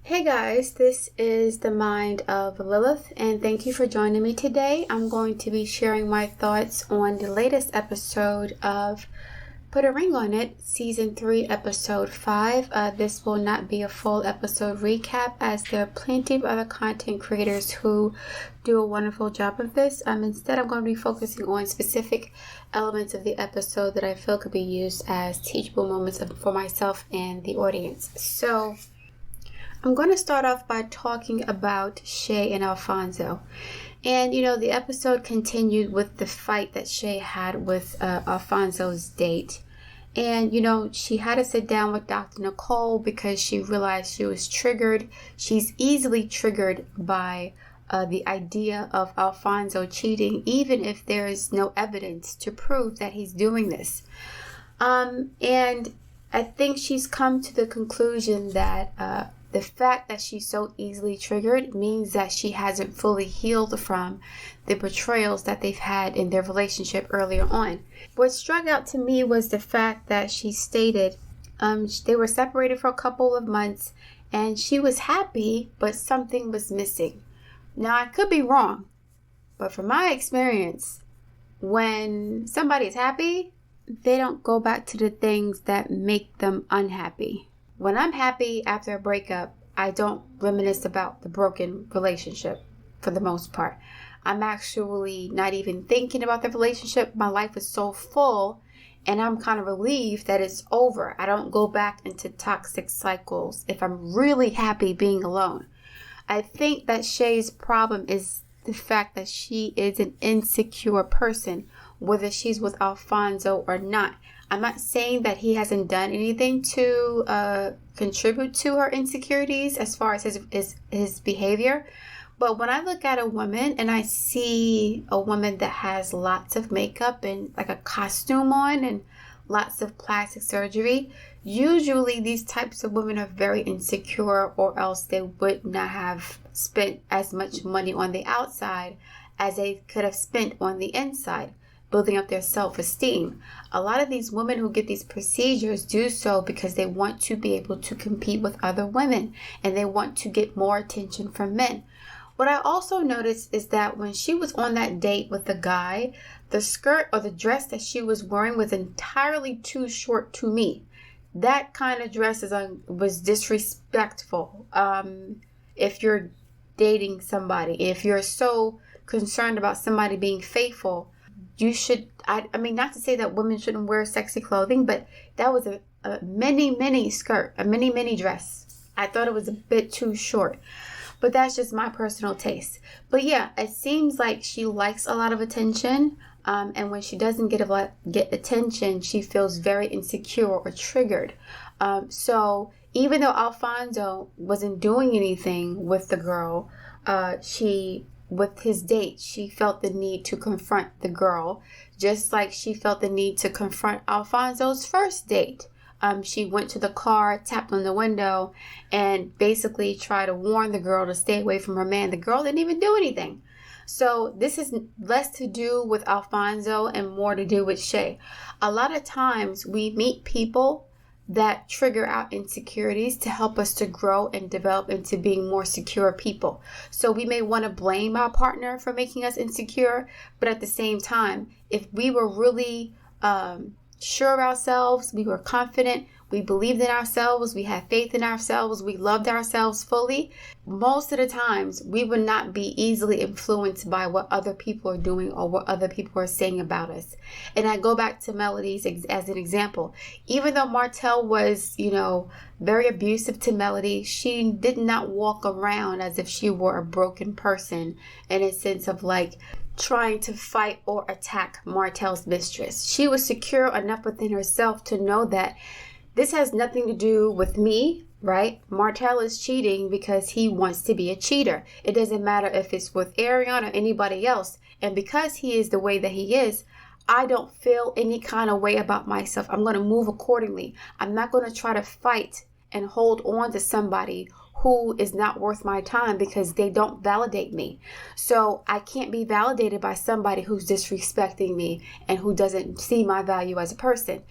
Hey guys, this is the mind of Lilith, and thank you for joining me today. I'm going to be sharing my thoughts on the latest episode of Put a Ring on It, Season 3, Episode 5. This will not be a full episode recap, as there are plenty of other content creators who do a wonderful job of this. Instead, I'm going to be focusing on specific elements of the episode that I feel could be used as teachable moments for myself and the audience. So, I'm going to start off by talking about Shay and Alphonso. And, the episode continued with the fight that Shay had with Alphonso's date. And, she had to sit down with Dr. Nicole because she realized she was triggered. She's easily triggered by the idea of Alphonso cheating, even if there is no evidence to prove that he's doing this. And I think she's come to the conclusion that the fact that she's so easily triggered means that she hasn't fully healed from the betrayals that they've had in their relationship earlier on. What struck out to me was the fact that she stated they were separated for a couple of months and she was happy, but something was missing. Now, I could be wrong, but from my experience, when somebody's happy, they don't go back to the things that make them unhappy. When I'm happy after a breakup, I don't reminisce about the broken relationship for the most part. I'm actually not even thinking about the relationship. My life is so full and I'm kind of relieved that it's over. I don't go back into toxic cycles if I'm really happy being alone. I think that Shay's problem is the fact that she is an insecure person, whether she's with Alphonso or not. I'm not saying that he hasn't done anything to contribute to her insecurities as far as his behavior. But when I look at a woman and I see a woman that has lots of makeup and like a costume on and lots of plastic surgery, usually these types of women are very insecure, or else they would not have spent as much money on the outside as they could have spent on the inside, building up their self-esteem. A lot of these women who get these procedures do so because they want to be able to compete with other women and they want to get more attention from men. What I also noticed is that when she was on that date with the guy, the skirt or the dress that she was wearing was entirely too short to me. That kind of dress was disrespectful. If you're dating somebody, if you're so concerned about somebody being faithful, you should, I mean, not to say that women shouldn't wear sexy clothing, but that was a mini skirt, a mini dress. I thought it was a bit too short, but that's just my personal taste. But yeah, it seems like she likes a lot of attention. And when she doesn't get attention, she feels very insecure or triggered. So even though Alphonso wasn't doing anything with the girl, with his date, she felt the need to confront the girl, just like she felt the need to confront Alphonso's first date. She went to the car, tapped on the window, and basically tried to warn the girl to stay away from her man. The girl didn't even do anything. So this is less to do with Alphonso and more to do with Shay. A lot of times we meet people that trigger our insecurities to help us to grow and develop into being more secure people. So we may want to blame our partner for making us insecure, but at the same time, if we were really sure of ourselves, we were confident, we believed in ourselves, we had faith in ourselves, we loved ourselves fully, most of the times we would not be easily influenced by what other people are doing or what other people are saying about us. And I go back to Melody's as an example. Even though Martell was, very abusive to Melody, she did not walk around as if she were a broken person in a sense of like trying to fight or attack Martell's mistress. She was secure enough within herself to know that this has nothing to do with me, right? Martell is cheating because he wants to be a cheater. It doesn't matter if it's with Ariane or anybody else. And because he is the way that he is, I don't feel any kind of way about myself. I'm going to move accordingly. I'm not going to try to fight and hold on to somebody who is not worth my time because they don't validate me. So I can't be validated by somebody who's disrespecting me and who doesn't see my value as a person.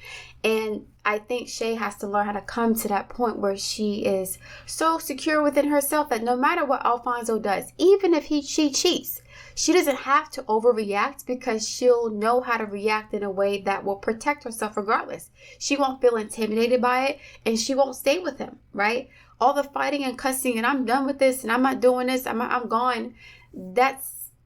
And I think Shay has to learn how to come to that point where she is so secure within herself that no matter what Alphonso does, even if she cheats, she doesn't have to overreact, because she'll know how to react in a way that will protect herself regardless. She won't feel intimidated by it, and she won't stay with him, right? All the fighting and cussing and I'm done with this and I'm not doing this, I'm gone.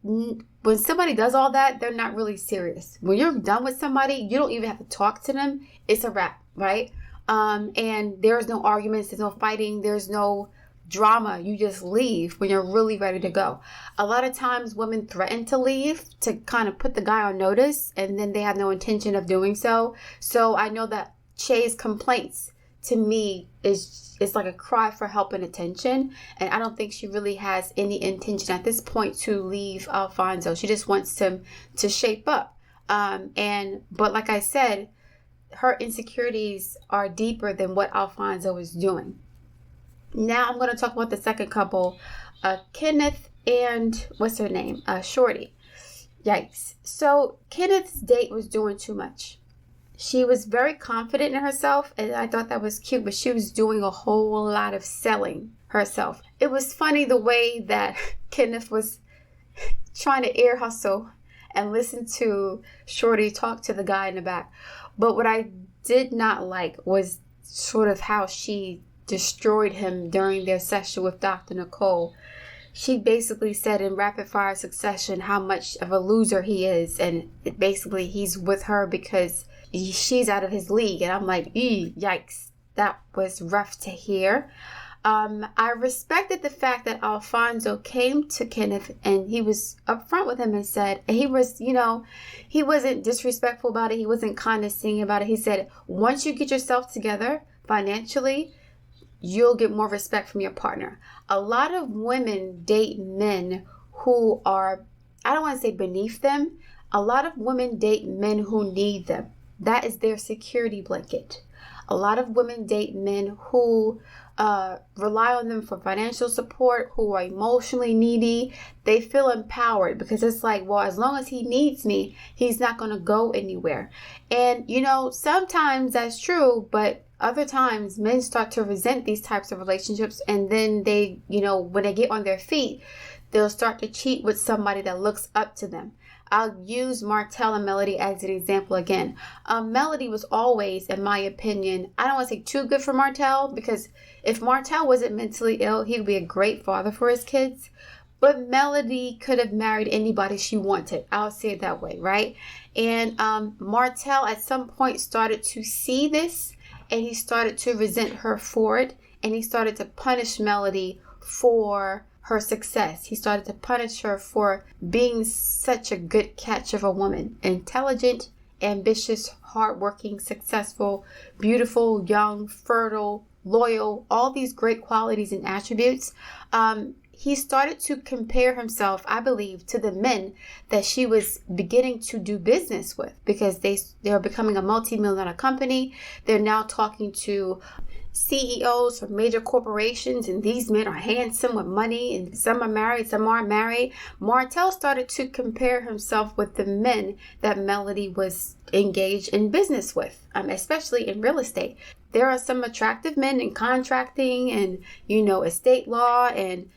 When somebody does all that, they're not really serious. When you're done with somebody, you don't even have to talk to them. It's a wrap, right? And there's no arguments, there's no fighting, there's no drama. You just leave when you're really ready to go. A lot of times women threaten to leave to kind of put the guy on notice, and then they have no intention of doing so. So I know that Shay's complaints to me is like a cry for help and attention, and I don't think she really has any intention at this point to leave Alphonso. She just wants him to shape up. But like I said, her insecurities are deeper than what Alphonso is doing. Now I'm going to talk about the second couple, Kenneth and what's her name? Shorty. Yikes. So Kenneth's date was doing too much. She was very confident in herself, and I thought that was cute, but she was doing a whole lot of selling herself. It was funny the way that Kenneth was trying to ear hustle and listen to Shorty talk to the guy in the back. But what I did not like was sort of how she destroyed him during their session with Dr. Nicole. She basically said in rapid fire succession how much of a loser he is, and basically he's with her because she's out of his league. And I'm like, yikes, that was rough to hear. I respected the fact that Alphonso came to Kenneth and he was upfront with him and said, and he was, he wasn't disrespectful about it. He wasn't condescending about it. He said, once you get yourself together financially, you'll get more respect from your partner. A lot of women date men who are, I don't want to say beneath them. A lot of women date men who need them. That is their security blanket. A lot of women date men who rely on them for financial support, who are emotionally needy. They feel empowered because it's like, well, as long as he needs me, he's not going to go anywhere. And, sometimes that's true, but other times men start to resent these types of relationships, and then they, when they get on their feet, they'll start to cheat with somebody that looks up to them. I'll use Martell and Melody as an example again. Melody was always, in my opinion, I don't want to say too good for Martell, because if Martell wasn't mentally ill, he would be a great father for his kids. But Melody could have married anybody she wanted. I'll say it that way, right? And Martell at some point started to see this, and he started to resent her for it, and he started to punish Melody for her success. He started to punish her for being such a good catch of a woman. Intelligent, ambitious, hardworking, successful, beautiful, young, fertile, loyal, all these great qualities and attributes. He started to compare himself, I believe, to the men that she was beginning to do business with, because they're becoming a multi-million-dollar company. They're now talking to CEOs for major corporations, and these men are handsome with money, and some are married, some aren't married. Martell started to compare himself with the men that Melody was engaged in business with, especially in real estate. There are some attractive men in contracting and, estate law and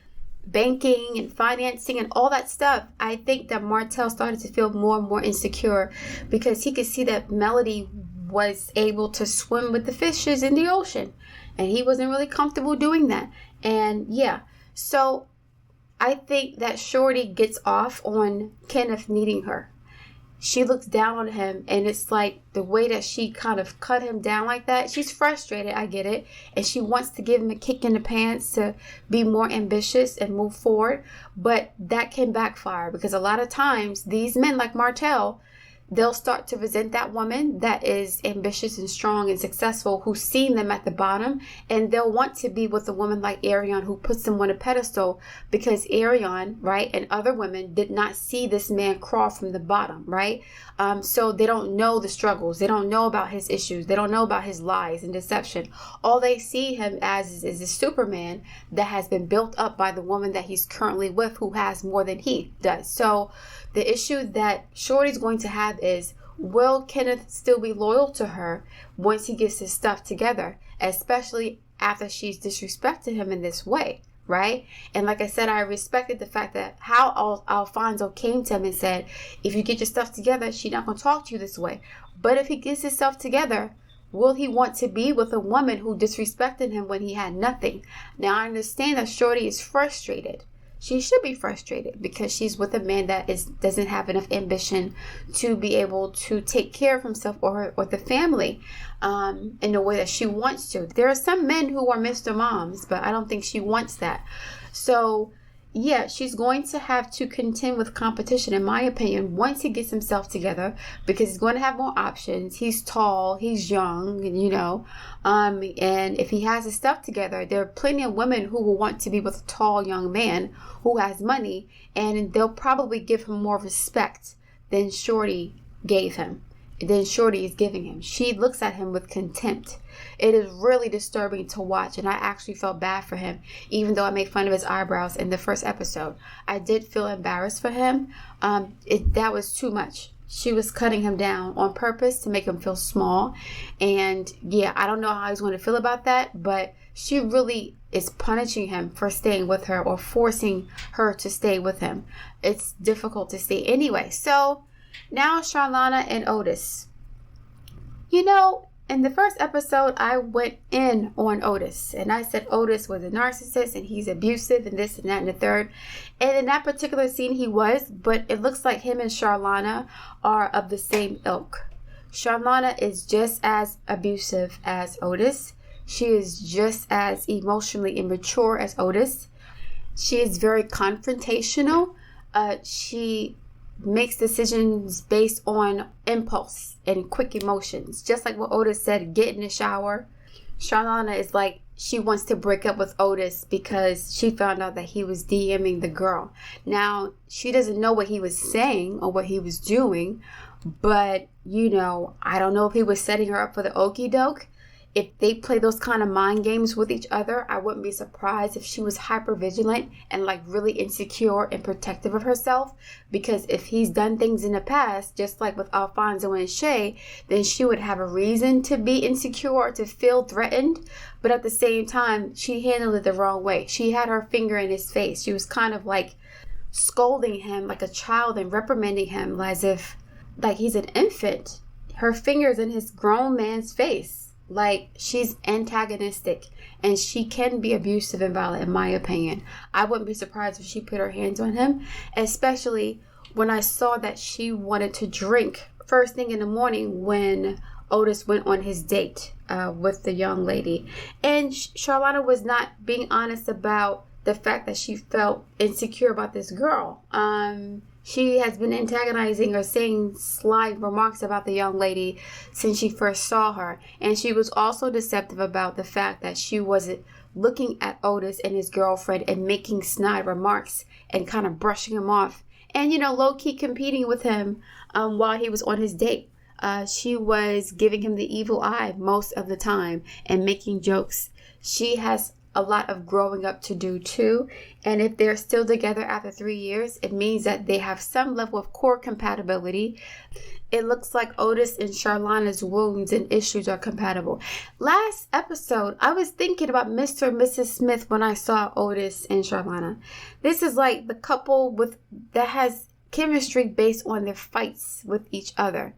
banking and financing and all that stuff. I think that Martell started to feel more and more insecure because he could see that Melody was able to swim with the fishes in the ocean, and he wasn't really comfortable doing that. And so I think that Shorty gets off on Kenneth needing her. She looks down on him, and it's like the way that she kind of cut him down like that. She's frustrated, I get it, and she wants to give him a kick in the pants to be more ambitious and move forward, but that can backfire, because a lot of times these men like Martell, they'll start to resent that woman that is ambitious and strong and successful, who's seen them at the bottom, and they'll want to be with a woman like Ariane, who puts them on a pedestal, because Ariane, right, and other women did not see this man crawl from the bottom, right? So they don't know the struggles. They don't know about his issues. They don't know about his lies and deception. All they see him as is a Superman that has been built up by the woman that he's currently with, who has more than he does. So the issue that Shorty's going to have is, will Kenneth still be loyal to her once he gets his stuff together, especially after she's disrespected him in this way, right? And like I said, I respected the fact that how Alphonso came to him and said, if you get your stuff together, she's not going to talk to you this way. But if he gets his stuff together, will he want to be with a woman who disrespected him when he had nothing? Now, I understand that Shorty is frustrated. She should be frustrated because she's with a man that doesn't have enough ambition to be able to take care of himself or the family in the way that she wants to. There are some men who are Mr. Moms, but I don't think she wants that. So, yeah, she's going to have to contend with competition, in my opinion, once he gets himself together, because he's going to have more options. He's tall, he's young, and if he has his stuff together, there are plenty of women who will want to be with a tall young man who has money, and they'll probably give him more respect than Shorty gave him. Then Shorty is giving him. She looks at him with contempt. It is really disturbing to watch, and I actually felt bad for him, even though I made fun of his eyebrows in the first episode. I did feel embarrassed for him. That was too much. She was cutting him down on purpose to make him feel small, and yeah, I don't know how he's going to feel about that, but she really is punishing him for staying with her or forcing her to stay with him. It's difficult to see. Anyway, so now Charlana and Otis. In the first episode, I went in on Otis, and I said Otis was a narcissist and he's abusive and this and that and the third. And in that particular scene, he was, but it looks like him and Charlana are of the same ilk. Charlana is just as abusive as Otis. She is just as emotionally immature as Otis. She is very confrontational. She makes decisions based on impulse and quick emotions. Just like what Otis said, get in the shower. Charlana is like, she wants to break up with Otis because she found out that he was DMing the girl. Now, she doesn't know what he was saying or what he was doing, but, I don't know if he was setting her up for the okie doke. If they play those kind of mind games with each other, I wouldn't be surprised if she was hyper vigilant and really insecure and protective of herself. Because if he's done things in the past, just like with Alphonso and Shay, then she would have a reason to be insecure or to feel threatened. But at the same time, she handled it the wrong way. She had her finger in his face. She was kind of scolding him like a child and reprimanding him as if he's an infant. Her finger's in his grown man's face. She's antagonistic, and she can be abusive and violent, in my opinion. I wouldn't be surprised if she put her hands on him, especially when I saw that she wanted to drink first thing in the morning when Otis went on his date with the young lady. And Charlana was not being honest about the fact that she felt insecure about this girl. She has been antagonizing or saying sly remarks about the young lady since she first saw her. And she was also deceptive about the fact that she wasn't looking at Otis and his girlfriend and making snide remarks and kind of brushing him off. And, low-key competing with him while he was on his date. She was giving him the evil eye most of the time and making jokes. She has a lot of growing up to do too, and if they're still together after 3 years, it means that they have some level of core compatibility. It looks like Otis and Charlana's wounds and issues are compatible. Last episode, I was thinking about Mr. and Mrs. Smith when I saw Otis and Charlana. This is like the couple that has chemistry based on their fights with each other.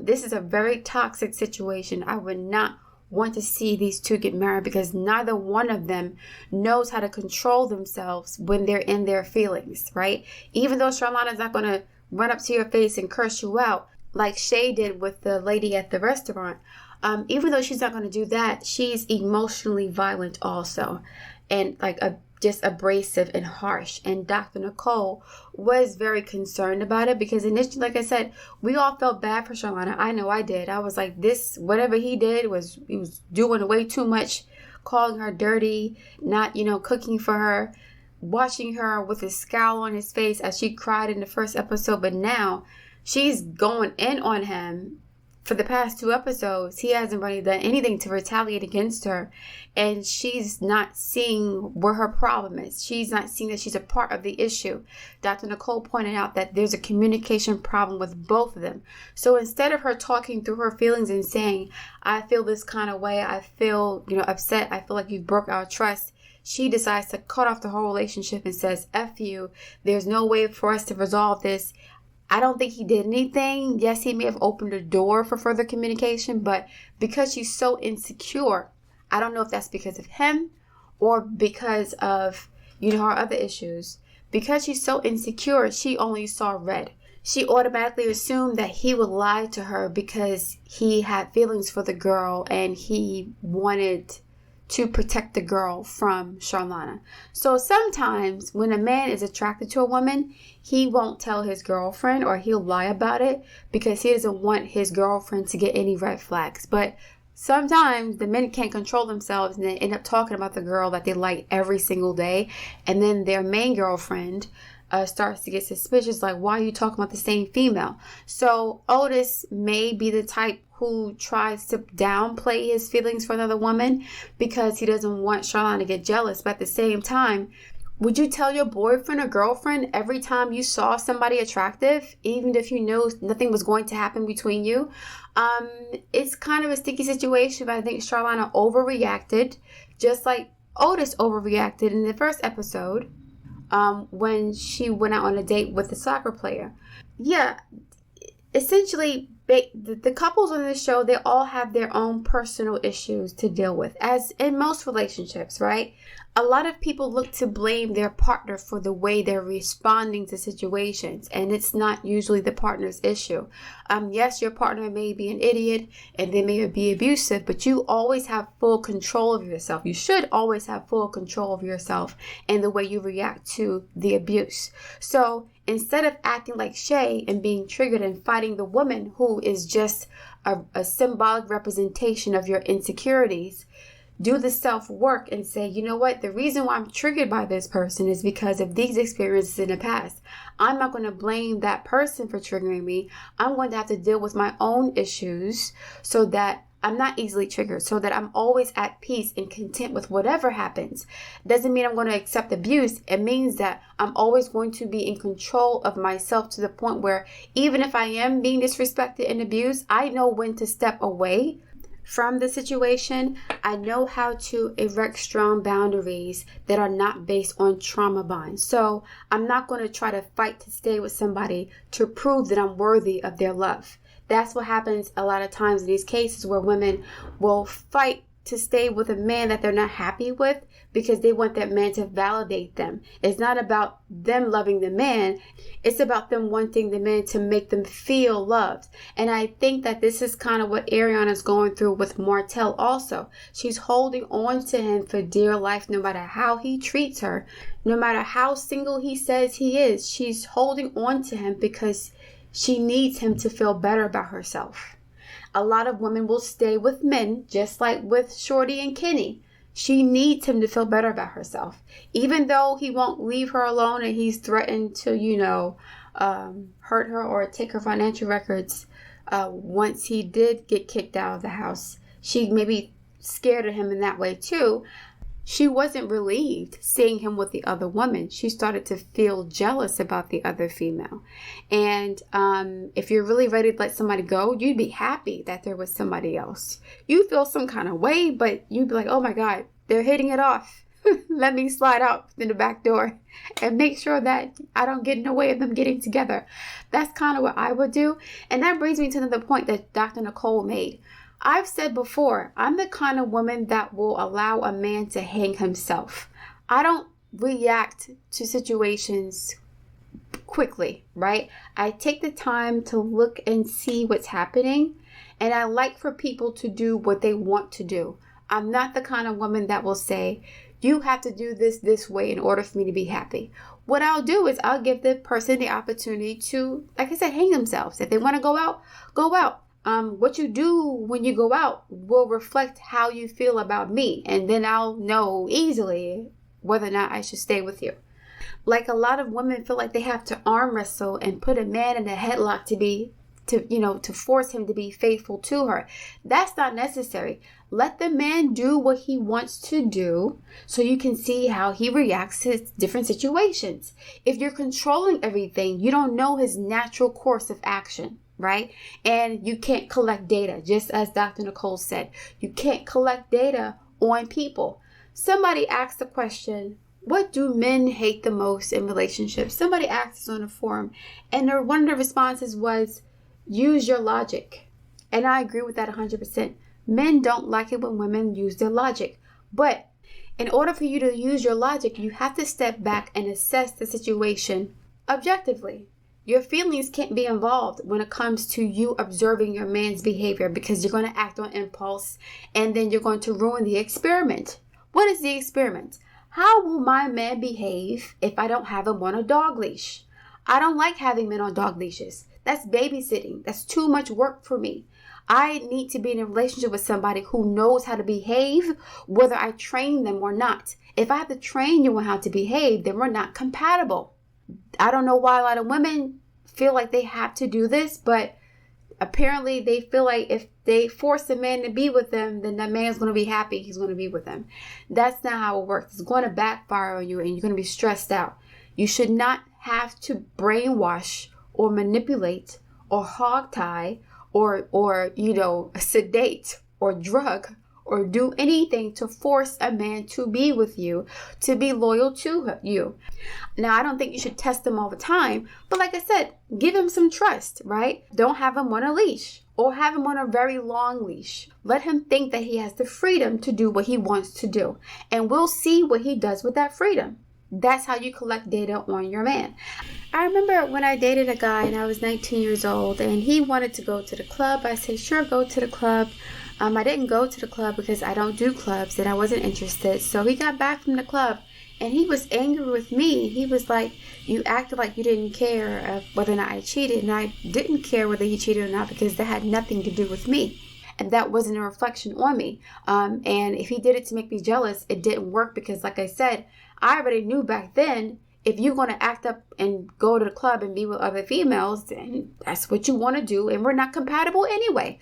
This is a very toxic situation. I would not want to see these two get married because neither one of them knows how to control themselves when they're in their feelings, right? Even though Charlana's not going to run up to your face and curse you out like Shay did with the lady at the restaurant, even though she's not going to do that, she's emotionally violent also, and just abrasive and harsh. And Dr. Nicole was very concerned about it because initially, like I said, we all felt bad for Charlana. I know I did. I was like, whatever he did he was doing way too much, calling her dirty, not, cooking for her, watching her with a scowl on his face as she cried in the first episode. But now she's going in on him for the past 2 episodes, he hasn't really done anything to retaliate against her. And she's not seeing where her problem is. She's not seeing that she's a part of the issue. Dr. Nicole pointed out that there's a communication problem with both of them. So instead of her talking through her feelings and saying, I feel this kind of way, I feel, upset, I feel like you broke our trust, she decides to cut off the whole relationship and says, F you, there's no way for us to resolve this. I don't think he did anything. Yes, he may have opened a door for further communication, but because she's so insecure, I don't know if that's because of him or because of, her other issues. Because she's so insecure, she only saw red. She automatically assumed that he would lie to her because he had feelings for the girl and he wanted to protect the girl from Charlana. So sometimes when a man is attracted to a woman, he won't tell his girlfriend or he'll lie about it because he doesn't want his girlfriend to get any red flags. But sometimes the men can't control themselves and they end up talking about the girl that they like every single day. And then their main girlfriend starts to get suspicious, like, why are you talking about the same female? So Otis may be the type who tries to downplay his feelings for another woman because he doesn't want Charlana to get jealous. But at the same time, would you tell your boyfriend or girlfriend every time you saw somebody attractive, even if you knew nothing was going to happen between you? It's kind of a sticky situation, but I think Charlana overreacted, just like Otis overreacted in the first episode when she went out on a date with the soccer player. Yeah, essentially, the couples on this show, they all have their own personal issues to deal with, as in most relationships, right? A lot of people look to blame their partner for the way they're responding to situations, and it's not usually the partner's issue. Yes, your partner may be an idiot and they may be abusive, but you always have full control of yourself. You should always have full control of yourself and the way you react to the abuse. So instead of acting like Shay and being triggered and fighting the woman who is just a symbolic representation of your insecurities, do the self-work and say, you know what, the reason why I'm triggered by this person is because of these experiences in the past. I'm not going to blame that person for triggering me. I'm going to have to deal with my own issues so that I'm not easily triggered, so that I'm always at peace and content with whatever happens. Doesn't mean I'm going to accept abuse. It means that I'm always going to be in control of myself to the point where even if I am being disrespected and abused, I know when to step away from the situation. I know how to erect strong boundaries that are not based on trauma bonds. So I'm not going to try to fight to stay with somebody to prove that I'm worthy of their love. That's what happens a lot of times in these cases where women will fight to stay with a man that they're not happy with because they want that man to validate them. It's not about them loving the man. It's about them wanting the man to make them feel loved. And I think that this is kind of what Ariana's going through with Martell also. She's holding on to him for dear life no matter how he treats her, no matter how single he says he is. She's holding on to him because she needs him to feel better about herself. A lot of women will stay with men, just like with Shorty and Kenny. She needs him to feel better about herself. Even though he won't leave her alone and he's threatened to, hurt her or take her financial records once he did get kicked out of the house. She may be scared of him in that way too. She wasn't relieved seeing him with the other woman. She started to feel jealous about the other female. And if you're really ready to let somebody go, you'd be happy that there was somebody else. You feel some kind of way, but you'd be like, oh my God, they're hitting it off. Let me slide out in the back door and make sure that I don't get in the way of them getting together. That's kind of what I would do. And that brings me to another point that Dr. Nicole made. I've said before, I'm the kind of woman that will allow a man to hang himself. I don't react to situations quickly, right? I take the time to look and see what's happening, and I like for people to do what they want to do. I'm not the kind of woman that will say, you have to do this way in order for me to be happy. What I'll do is I'll give the person the opportunity to, like I said, hang themselves. If they want to go out, go out. What you do when you go out will reflect how you feel about me. And then I'll know easily whether or not I should stay with you. Like a lot of women feel like they have to arm wrestle and put a man in a headlock to be to force him to be faithful to her. That's not necessary. Let the man do what he wants to do so you can see how he reacts to different situations. If you're controlling everything, you don't know his natural course of action, right? And you can't collect data, just as Dr. Nicole said. You can't collect data on people. Somebody asked the question, what do men hate the most in relationships? Somebody asked this on a forum, and one of the responses was, use your logic. And I agree with that 100%. Men don't like it when women use their logic. But in order for you to use your logic, you have to step back and assess the situation objectively. Your feelings can't be involved when it comes to you observing your man's behavior, because you're going to act on impulse and then you're going to ruin the experiment. What is the experiment? How will my man behave if I don't have him on a dog leash? I don't like having men on dog leashes. That's babysitting. That's too much work for me. I need to be in a relationship with somebody who knows how to behave, whether I train them or not. If I have to train you on how to behave, then we're not compatible. I don't know why a lot of women feel like they have to do this, but apparently they feel like if they force a man to be with them, then that man's going to be happy he's going to be with them. That's not how it works. It's going to backfire on you and you're going to be stressed out. You should not have to brainwash or manipulate or hogtie or sedate or drug or do anything to force a man to be with you, to be loyal to you. Now, I don't think you should test him all the time, but like I said, give him some trust, right? Don't have him on a leash or have him on a very long leash. Let him think that he has the freedom to do what he wants to do, and we'll see what he does with that freedom. That's how you collect data on your man. I remember when I dated a guy and I was 19 years old and he wanted to go to the club. I said, sure, go to the club. I didn't go to the club because I don't do clubs and I wasn't interested. So he got back from the club and he was angry with me. He was like, you acted like you didn't care whether or not I cheated. And I didn't care whether he cheated or not because that had nothing to do with me. And that wasn't a reflection on me. And if he did it to make me jealous, it didn't work because, like I said, I already knew back then, if you're going to act up and go to the club and be with other females, then that's what you want to do. And we're not compatible anyway.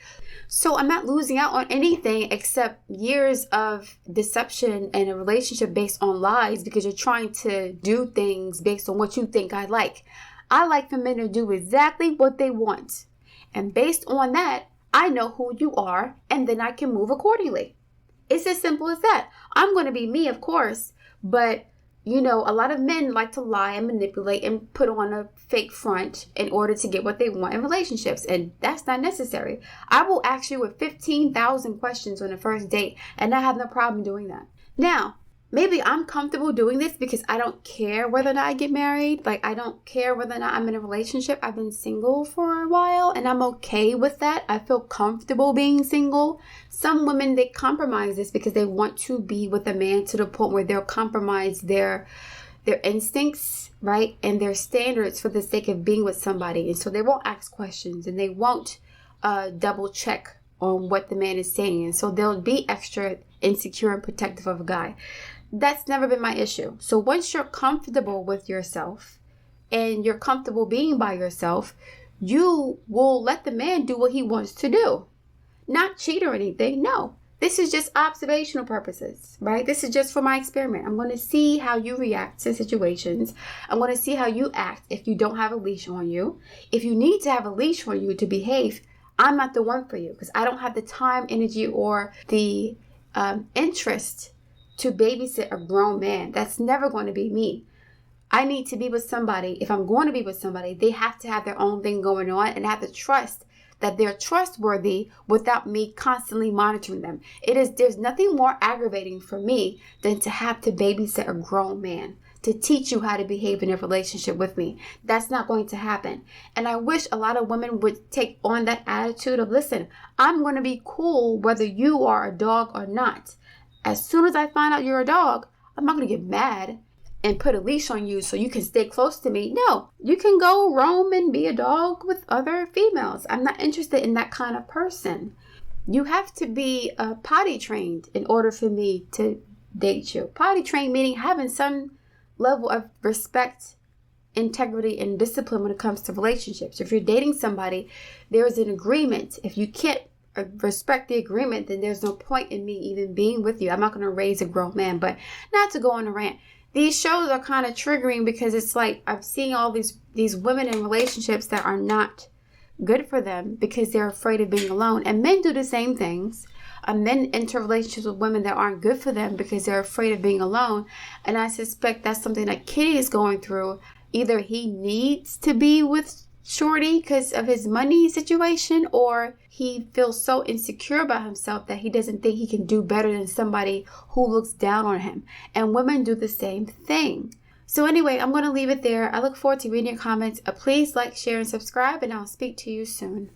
So I'm not losing out on anything except years of deception and a relationship based on lies because you're trying to do things based on what you think I like. I like for men to do exactly what they want. And based on that, I know who you are and then I can move accordingly. It's as simple as that. I'm going to be me, of course. But, a lot of men like to lie and manipulate and put on a fake front in order to get what they want in relationships. And that's not necessary. I will ask you with 15,000 questions on the first date, and I have no problem doing that. Now, maybe I'm comfortable doing this because I don't care whether or not I get married. Like, I don't care whether or not I'm in a relationship. I've been single for a while and I'm okay with that. I feel comfortable being single. Some women, they compromise this because they want to be with a man to the point where they'll compromise their instincts, right? And their standards for the sake of being with somebody. And so they won't ask questions and they won't double check on what the man is saying. And so they'll be extra insecure and protective of a guy. That's never been my issue. So once you're comfortable with yourself and you're comfortable being by yourself, you will let the man do what he wants to do. Not cheat or anything. No, this is just observational purposes, right? This is just for my experiment. I'm going to see how you react to situations. I'm going to see how you act if you don't have a leash on you. If you need to have a leash on you to behave, I'm not the one for you because I don't have the time, energy, or the interest to babysit a grown man. That's never going to be me. I need to be with somebody. If I'm going to be with somebody, they have to have their own thing going on and have to trust that they're trustworthy without me constantly monitoring them. There's nothing more aggravating for me than to have to babysit a grown man to teach you how to behave in a relationship with me. That's not going to happen. And I wish a lot of women would take on that attitude of, listen, I'm going to be cool whether you are a dog or not. As soon as I find out you're a dog, I'm not going to get mad and put a leash on you so you can stay close to me. No, you can go roam and be a dog with other females. I'm not interested in that kind of person. You have to be potty trained in order for me to date you. Potty trained meaning having some level of respect integrity and discipline when it comes to relationships. If you're dating somebody, there is an agreement. If you can't respect the agreement, then there's no point in me even being with you. I'm not going to raise a grown man. But not to go on a rant, these shows are kind of triggering because it's like I'm seeing all these women in relationships that are not good for them because they're afraid of being alone. And men do the same things. Men enter relationships with women that aren't good for them because they're afraid of being alone. And I suspect that's something that Kitty is going through. Either he needs to be with Shorty because of his money situation, or he feels so insecure about himself that he doesn't think he can do better than somebody who looks down on him. And women do the same thing. So anyway, I'm going to leave it there. I look forward to reading your comments. Please like, share, and subscribe, and I'll speak to you soon.